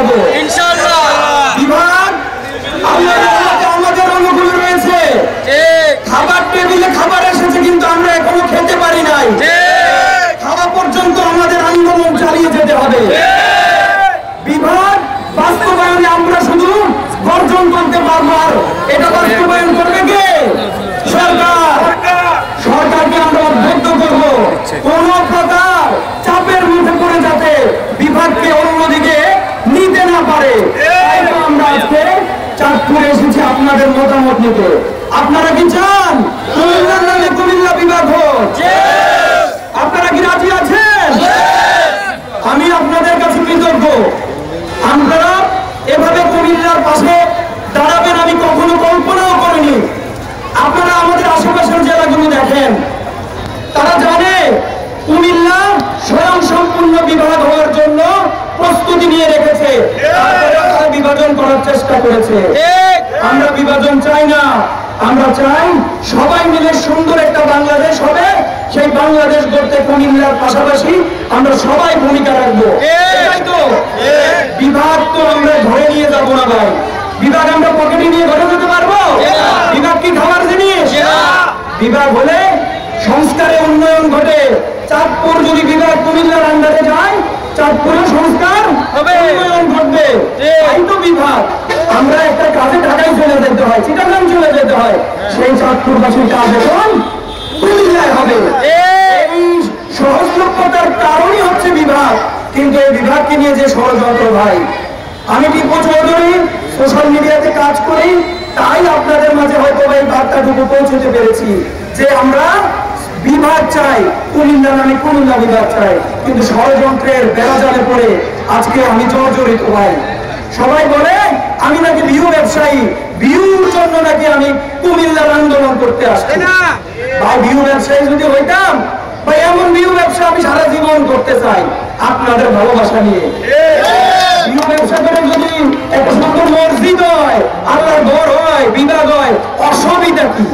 পাবো ইনশাআল্লাহ। বিভাগ আমাদের অনুকূল রয়েছে, খাবার টেবিলে খাবার এসেছে কিন্তু আমরা এখনো খেতে পারি নাই, খাওয়া পর্যন্ত আমাদের আন্দোলন চালিয়ে যেতে হবে। বিভাগ বাস্তবায়নে আমরা শুধু বর্জন করতে পারবো, আর এটা বাস্তবায়ন করবে কে? সরকার। সরকারকে আমরা উদ্বুদ্ধ করবো কোন প্রকার চাপের মুখে পড়ে যাতে বিভাগকে অন্যদিকে নিতে না পারে। তাই তো আমরা আজকে চাঁদপুরে এসেছি আপনাদের মতামত নিতে। আপনারা কি চান কুমিল্লার নামে কুমিল্লা বিভাগ হোক? আপনারা কি রাজি আছেন? আমি আপনাদের কাছে কৃতজ্ঞ। আপনারা এভাবে কুমিল্লার পাশে দাঁড়াবেন আমি কখনো কল্পনাও করিনি। আপনারা আমাদের আশেপাশের জেলাগুলো দেখেন, তারা জানে কুমিল্লা স্বয়ং সম্পূর্ণ বিভাগ হওয়ার জন্য প্রস্তুতি নিয়ে রেখেছে, তারা বিভাজন করার চেষ্টা করেছে। আমরা বিভাজন চাই না, আমরা চাই সবাই মিলে সুন্দর একটা বাংলাদেশ হবে। সেই বাংলাদেশ গড়তে কুমিল্লার পাশাপাশি আমরা সবাই ভূমিকা রাখবো। তো বিভাগ তো আমরা ধরে নিয়ে যাবো না ভাই, বিভাগ আমরা পকেটে নিয়ে ঘরে যেতে পারবো? বিভাগ কি খাবার জিনিস? বিভাগ হলে সংস্কারে উন্নয়ন ঘটে। চাঁদপুর যদি বিভাগ কুমিল্লার আন্ডারে যায়, চাঁদপুরে সংস্কার উন্নয়ন ঘটবে। তাই তো বিভাগ। আমরা একটা কাজে ঢাকায় চলে যেতে হয়, চিটাগাং চলে যেতে হয়, সেই চাঁদপুরবাসীর কাজ এখন কুমিল্লায় হবে। এই সহজলভ্যতার কারণই হচ্ছে বিভাগ। কিন্তু এই বিভাগকে নিয়ে যে ষড়যন্ত্র ভাই, আমি টিপু চৌধুরী সোশ্যাল মিডিয়াতে কাজ করি, তাই আপনাদের মাঝে হয়তো এই বার্তাটুকু পৌঁছতে পেরেছি যে আমরা বিভাগ চাই, কুমিল্লা নামে কুমিল্লা বিভাগ চাই। কিন্তু ষড়যন্ত্রের বেড়াজালে পড়ে আজকে আমি জর্জরিত ভাই। সবাই বলে আমি নাকি বিহু ব্যবসায়ী, বিহুর জন্য নাকি আমি কুমিল্লার আন্দোলন করতে আসছি না ভাই। বিহু ব্যবসায়ী যদি হইতাম ভাই, এমন বিহু ব্যবসা আমি সারা জীবন করতে চাই আপনাদের ভালোবাসা নিয়ে। বিহু ব্যবসা করে যদি একটা সুন্দর মসজিদ হয়, আল্লাহর ঘর হয়, বিভাগ হয়, অসুবিধা কি?